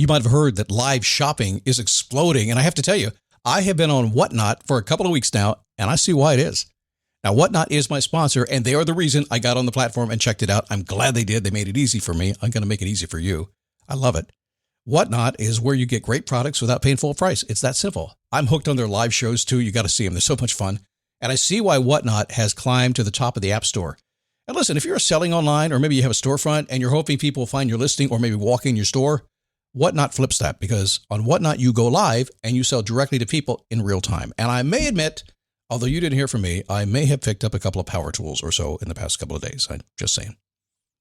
You might have heard that live shopping is exploding. And I have to tell you, I have been on Whatnot for a couple of weeks now, and I see why it is. Now, Whatnot is my sponsor, and they are the reason I got on the platform and checked it out. I'm glad they did. They made it easy for me. I'm going to make it easy for you. I love it. Whatnot is where you get great products without paying full price. It's that simple. I'm hooked on their live shows, too. You got to see them. They're so much fun. And I see why Whatnot has climbed to the top of the App Store. And listen, if you're selling online, or maybe you have a storefront and you're hoping people will find your listing or maybe walk in your store, Whatnot flips that, because on Whatnot, you go live and you sell directly to people in real time. And I may admit, although you didn't hear from me, I may have picked up a couple of power tools or so in the past couple of days. I'm just saying.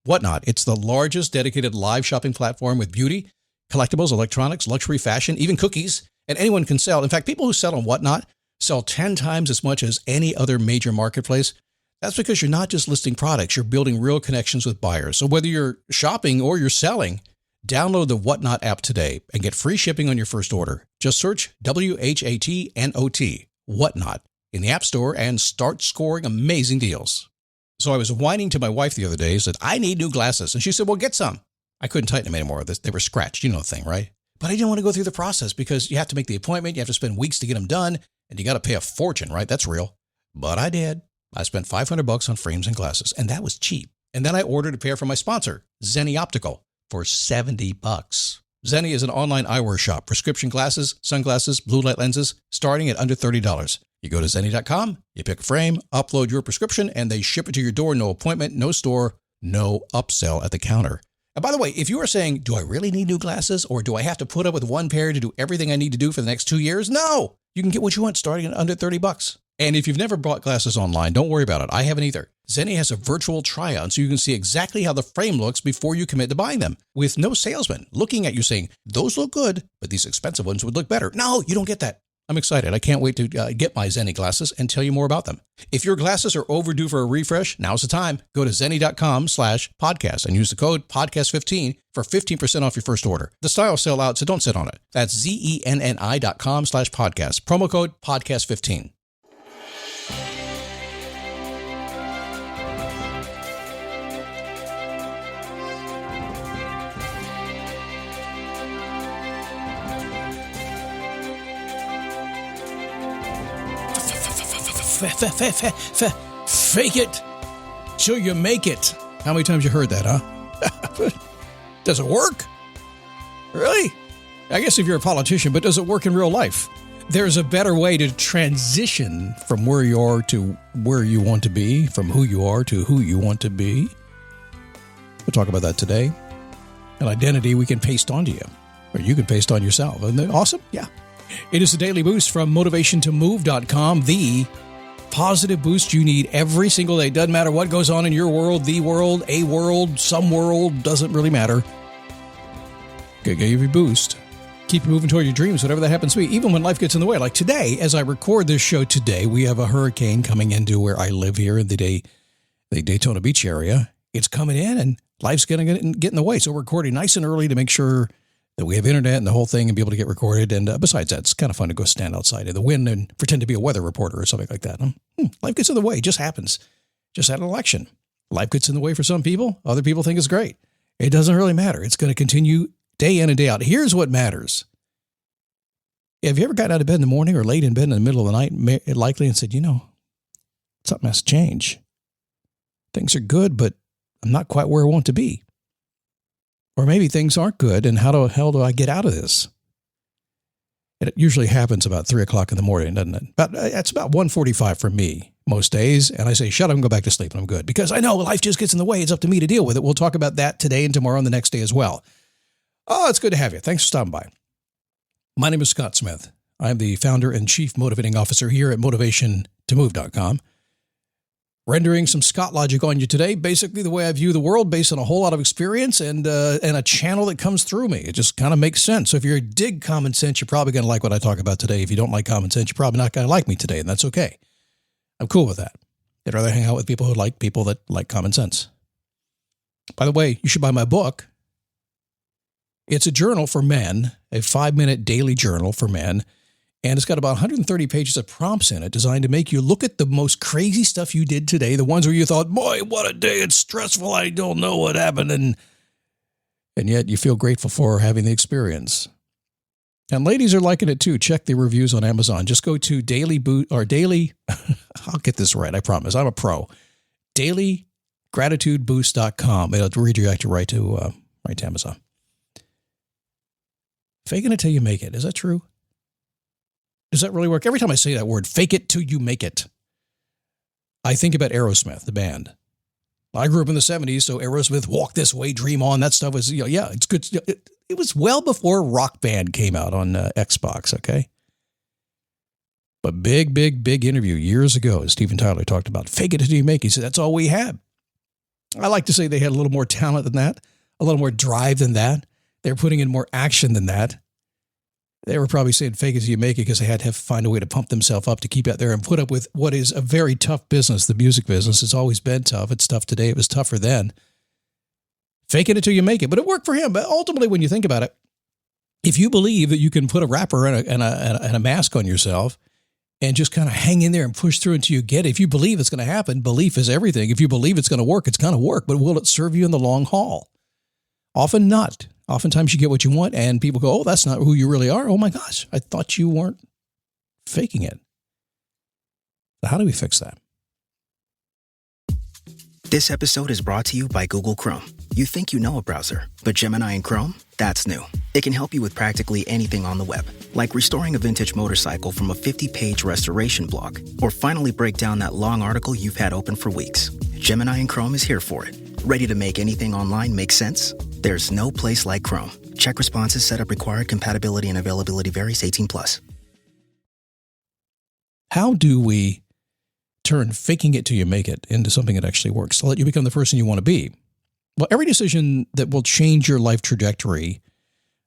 Whatnot, it's the largest dedicated live shopping platform with beauty, collectibles, electronics, luxury, fashion, even cookies, and anyone can sell. In fact, people who sell on Whatnot sell 10 times as much as any other major marketplace. That's because you're not just listing products, you're building real connections with buyers. So whether you're shopping or you're selling, download the Whatnot app today and get free shipping on your first order. Just search WHATNOT, Whatnot, in the App Store and start scoring amazing deals. So I was whining to my wife the other day, said, I need new glasses. And she said, well, get some. I couldn't tighten them anymore. They were scratched. You know the thing, right? But I didn't want to go through the process because you have to make the appointment. You have to spend weeks to get them done. And you got to pay a fortune, right? That's real. But I did. I spent $500 on frames and glasses, and that was cheap. And then I ordered a pair from my sponsor, Zenni Optical, for $70. Zenni is an online eyewear shop, prescription glasses, sunglasses, blue light lenses, starting at under $30. You go to Zenni.com, you pick a frame, upload your prescription, and they ship it to your door. No appointment, no store, no upsell at the counter. And by the way, if you are saying, do I really need new glasses, or do I have to put up with one pair to do everything I need to do for the next 2 years? No, you can get what you want starting at under $30. And if you've never bought glasses online, don't worry about it. I haven't either. Zenni has a virtual try-on so you can see exactly how the frame looks before you commit to buying them, with no salesman looking at you saying, those look good, but these expensive ones would look better. No, you don't get that. I'm excited. I can't wait to get my Zenni glasses and tell you more about them. If your glasses are overdue for a refresh, now's the time. Go to Zenni.com/podcast and use the code podcast15 for 15% off your first order. The styles sell out, so don't sit on it. That's Zenni.com/podcast. Promo code podcast15. Fake it till you make it. How many times you heard that, huh? Does it work? Really? I guess if you're a politician, but does it work in real life? There's a better way to transition from where you are to where you want to be, from who you are to who you want to be. We'll talk about that today. An identity we can paste onto you, or you can paste on yourself. Isn't it awesome? Yeah. It is a daily boost from motivationtomove.com, the positive boost you need every single day. Doesn't matter what goes on in your world, the world, a world, some world, doesn't really matter. Give you a boost. Keep moving toward your dreams, whatever that happens to be, even when life gets in the way. Like today, as I record this show today, we have a hurricane coming into where I live here in the Daytona Beach area. It's coming in and life's going to get in the way. So we're recording nice and early to make sure that we have internet and the whole thing and be able to get recorded. And besides that, it's kind of fun to go stand outside in the wind and pretend to be a weather reporter or something like that. Life gets in the way. It just happens. Just had an election. Life gets in the way for some people. Other people think it's great. It doesn't really matter. It's going to continue day in and day out. Here's what matters. Have you ever gotten out of bed in the morning or laid in bed in the middle of the night, likely, and said, something has to change. Things are good, but I'm not quite where I want to be. Or maybe things aren't good, and how the hell do I get out of this? It usually happens about 3 o'clock in the morning, doesn't it? It's about 1:45 for me most days, and I say, shut up and go back to sleep, and I'm good. Because I know life just gets in the way. It's up to me to deal with it. We'll talk about that today and tomorrow and the next day as well. Oh, it's good to have you. Thanks for stopping by. My name is Scott Smith. I'm the founder and chief motivating officer here at motivationtomove.com. Rendering some Scott logic on you today, basically the way I view the world based on a whole lot of experience and a channel that comes through me. It just kind of makes sense. So if you dig common sense, you're probably going to like what I talk about today. If you don't like common sense, you're probably not going to like me today, and that's okay. I'm cool with that. I'd rather hang out with people who like people that like common sense. By the way, you should buy my book. It's a journal for men, a 5-minute daily journal for men. And it's got about 130 pages of prompts in it designed to make you look at the most crazy stuff you did today, the ones where you thought, boy, what a day, it's stressful, I don't know what happened. And and yet you feel grateful for having the experience. And ladies are liking it too. Check the reviews on Amazon. Just go to daily, I'll get this right, I promise. I'm a pro. dailygratitudeboost.com. It'll redirect you right to Amazon. Faking it till you make it. Is that true? Does that really work? Every time I say that word, fake it till you make it, I think about Aerosmith, the band. I grew up in the 70s, so Aerosmith, Walk This Way, Dream On, that stuff was, it's good. It was well before Rock Band came out on Xbox, okay? But big interview years ago, Steven Tyler talked about fake it till you make it. He said, that's all we had. I like to say they had a little more talent than that, a little more drive than that. They're putting in more action than that. They were probably saying fake it till you make it because they had to find a way to pump themselves up to keep out there and put up with what is a very tough business. The music business has always been tough. It's tough today. It was tougher then. Faking it till you make it. But it worked for him. But ultimately, when you think about it, if you believe that you can put a wrapper and a mask on yourself and just kind of hang in there and push through until you get it, if you believe it's going to happen, belief is everything. If you believe it's going to work, it's going to work. But will it serve you in the long haul? Often not. Oftentimes you get what you want and people go, oh, that's not who you really are. Oh my gosh, I thought you weren't faking it. So how do we fix that? This episode is brought to you by Google Chrome. You think you know a browser, but Gemini and Chrome? That's new. It can help you with practically anything on the web, like restoring a vintage motorcycle from a 50-page restoration blog, or finally break down that long article you've had open for weeks. Gemini and Chrome is here for it. Ready to make anything online make sense? There's no place like Chrome. Check responses, setup required, compatibility and availability varies, 18+. How do we turn faking it till you make it into something that actually works so that you become the person you want to be? Well, every decision that will change your life trajectory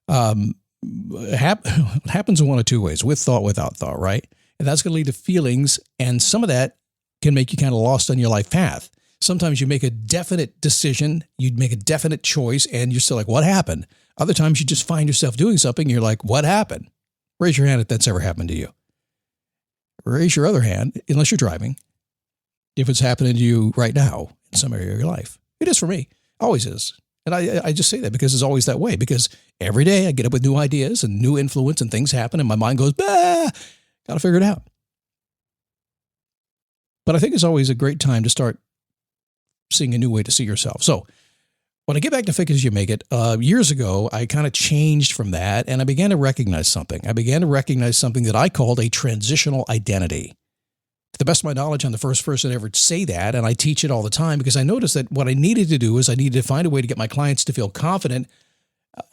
happens in one of two ways, with thought, without thought, right? And that's going to lead to feelings, and some of that can make you kind of lost on your life path. Sometimes you make a definite decision, you'd make a definite choice, and you're still like, what happened? Other times you just find yourself doing something, and you're like, what happened? Raise your hand if that's ever happened to you. Raise your other hand, unless you're driving, if it's happening to you right now in some area of your life. It is for me. Always is. And I just say that because it's always that way. Because every day I get up with new ideas and new influence and things happen and my mind goes, bah, got to figure it out. But I think it's always a great time to start seeing a new way to see yourself. So when I get back to fake it as you make it, years ago, I kind of changed from that and I began to recognize something. I began to recognize something that I called a transitional identity. To the best of my knowledge, I'm the first person to ever say that, and I teach it all the time because I noticed that what I needed to do is I needed to find a way to get my clients to feel confident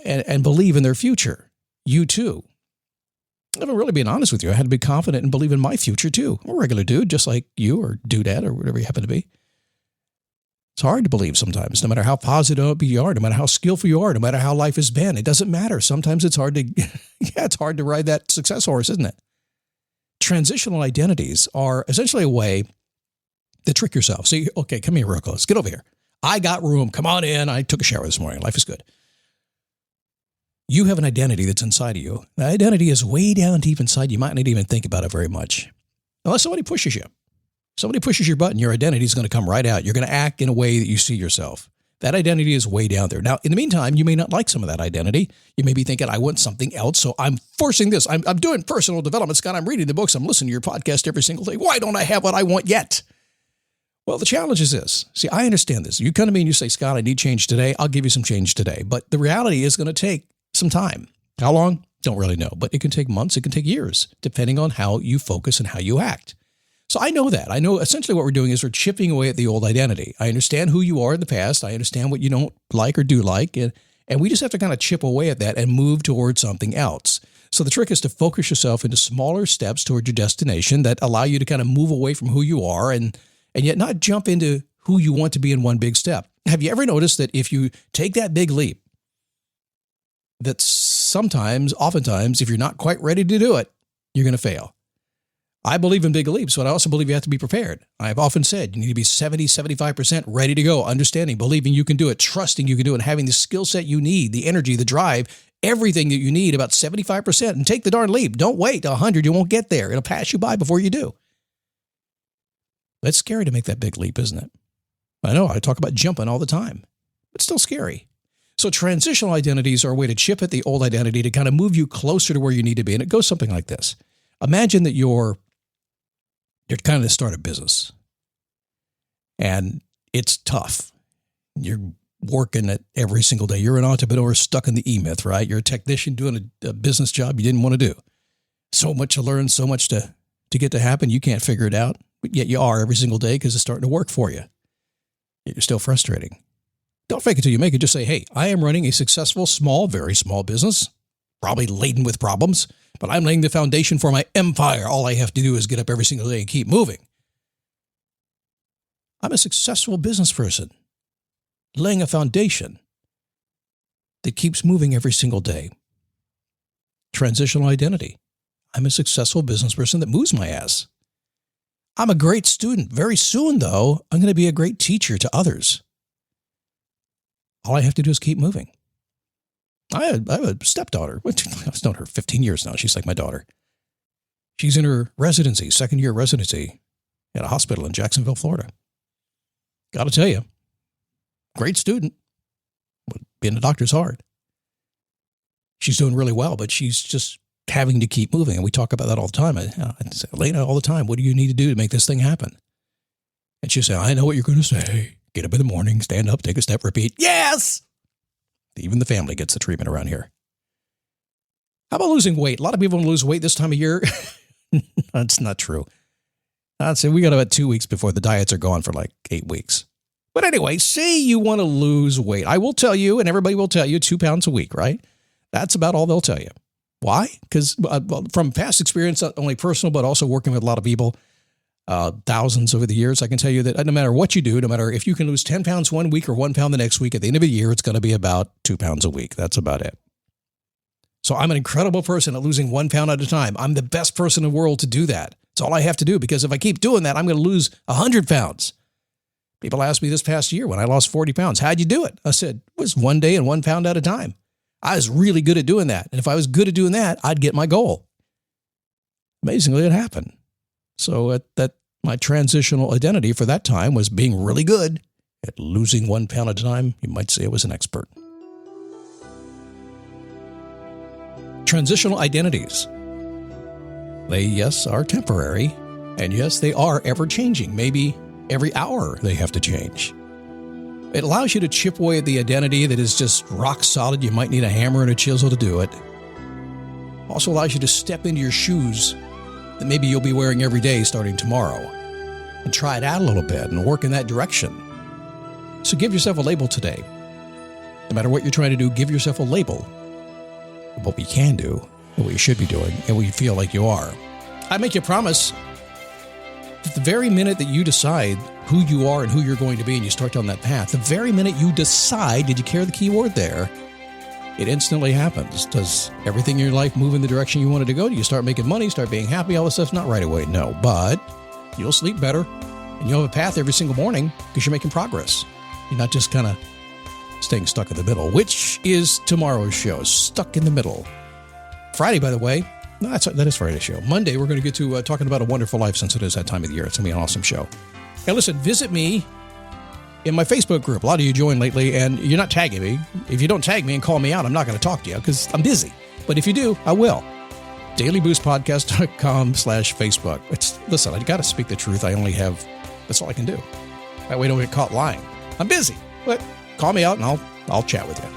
and believe in their future. You too. If I'm really being honest with you, I had to be confident and believe in my future too. I'm a regular dude, just like you or dudette or whatever you happen to be. It's hard to believe sometimes, no matter how positive you are, no matter how skillful you are, no matter how life has been. It doesn't matter. Sometimes it's hard to, it's hard to ride that success horse, isn't it? Transitional identities are essentially a way to trick yourself. So, okay, come here real close. Get over here. I got room. Come on in. I took a shower this morning. Life is good. You have an identity that's inside of you. That identity is way down deep inside. You might not even think about it very much. Unless somebody pushes you. Somebody pushes your button, your identity is going to come right out. You're going to act in a way that you see yourself. That identity is way down there. Now, in the meantime, you may not like some of that identity. You may be thinking, I want something else, so I'm forcing this. I'm doing personal development, Scott. I'm reading the books. I'm listening to your podcast every single day. Why don't I have what I want yet? Well, the challenge is this. See, I understand this. You come to me and you say, Scott, I need change today. I'll give you some change today. But the reality is going to take some time. How long? Don't really know. But it can take months. It can take years, depending on how you focus and how you act. So I know that. I know essentially what we're doing is we're chipping away at the old identity. I understand who you are in the past. I understand what you don't like or do like. And we just have to kind of chip away at that and move towards something else. So the trick is to focus yourself into smaller steps towards your destination that allow you to kind of move away from who you are and yet not jump into who you want to be in one big step. Have you ever noticed that if you take that big leap, that oftentimes, if you're not quite ready to do it, you're going to fail? I believe in big leaps, but I also believe you have to be prepared. I've often said you need to be 70, 75% ready to go, understanding, believing you can do it, trusting you can do it, and having the skill set you need, the energy, the drive, everything that you need, about 75%, and take the darn leap. Don't wait to 100. You won't get there. It'll pass you by before you do. It's scary to make that big leap, isn't it? I know. I talk about jumping all the time, but still scary. So transitional identities are a way to chip at the old identity to kind of move you closer to where you need to be. And it goes something like this. Imagine that you're kind of to start a business and it's tough. You're working it every single day. You're an entrepreneur stuck in the E-Myth, right? You're a technician doing a business job you didn't want to do. So much to learn, so much to get to happen. You can't figure it out, but yet you are every single day because it's starting to work for you. Yet you're still frustrating. Don't fake it till you make it. Just say, hey, I am running a successful, small, very small business, probably laden with problems, but I'm laying the foundation for my empire. All I have to do is get up every single day and keep moving. I'm a successful business person, laying a foundation that keeps moving every single day. Transitional identity. I'm a successful business person that moves my ass. I'm a great student. Very soon, though, I'm going to be a great teacher to others. All I have to do is keep moving. I have a stepdaughter. I've known her 15 years now. She's like my daughter. She's in her residency, second-year residency at a hospital in Jacksonville, Florida. Got to tell you, great student, but being a doctor's hard. She's doing really well, but she's just having to keep moving. And we talk about that all the time. I say, Elena, all the time, what do you need to do to make this thing happen? And she'll say, I know what you're going to say. Get up in the morning, stand up, take a step, repeat. Yes! Even the family gets the treatment around here. How about losing weight? A lot of people want to lose weight this time of year. That's not true. I'd say we got about 2 weeks before the diets are gone for like 8 weeks. But anyway, say you want to lose weight. I will tell you, and everybody will tell you, 2 pounds a week, right? That's about all they'll tell you. Why? Because from past experience, not only personal, but also working with a lot of people, thousands over the years, I can tell you that no matter what you do, no matter if you can lose 10 pounds 1 week or 1 pound the next week, at the end of the year, it's going to be about 2 pounds a week. That's about it. So I'm an incredible person at losing 1 pound at a time. I'm the best person in the world to do that. It's all I have to do, because if I keep doing that, I'm going to lose 100 pounds. People asked me this past year when I lost 40 pounds, how'd you do it? I said, it was 1 day and 1 pound at a time. I was really good at doing that. And if I was good at doing that, I'd get my goal. Amazingly, it happened. So my transitional identity for that time was being really good at losing 1 pound at a time. You might say I was an expert. Transitional identities. They, yes, are temporary. And yes, they are ever-changing. Maybe every hour they have to change. It allows you to chip away at the identity that is just rock solid. You might need a hammer and a chisel to do it. Also allows you to step into your shoes that maybe you'll be wearing every day starting tomorrow, and try it out a little bit and work in that direction. So give yourself a label today. No matter what you're trying to do, give yourself a label of what you can do, and what you should be doing, and what you feel like you are. I make you a promise that the very minute that you decide who you are and who you're going to be, and you start down that path, the very minute you decide, did you carry the key word there, it instantly happens. Does everything in your life move in the direction you wanted to go? Do you start making money, start being happy? All this stuff's not right away, no. But you'll sleep better, and you'll have a path every single morning because you're making progress. You're not just kind of staying stuck in the middle, which is tomorrow's show, Stuck in the Middle. Friday, by the way, no, that is Friday's show. Monday, we're going to get to talking about a wonderful life, since it is that time of the year. It's going to be an awesome show. And listen, visit me in my Facebook group. A lot of you joined lately, and you're not tagging me. If you don't tag me and call me out, I'm not going to talk to you because I'm busy. But if you do, I will. dailyboostpodcast.com/Facebook. Listen, I got to speak the truth. That's all I can do. That way I don't get caught lying. I'm busy, but call me out and I'll chat with you.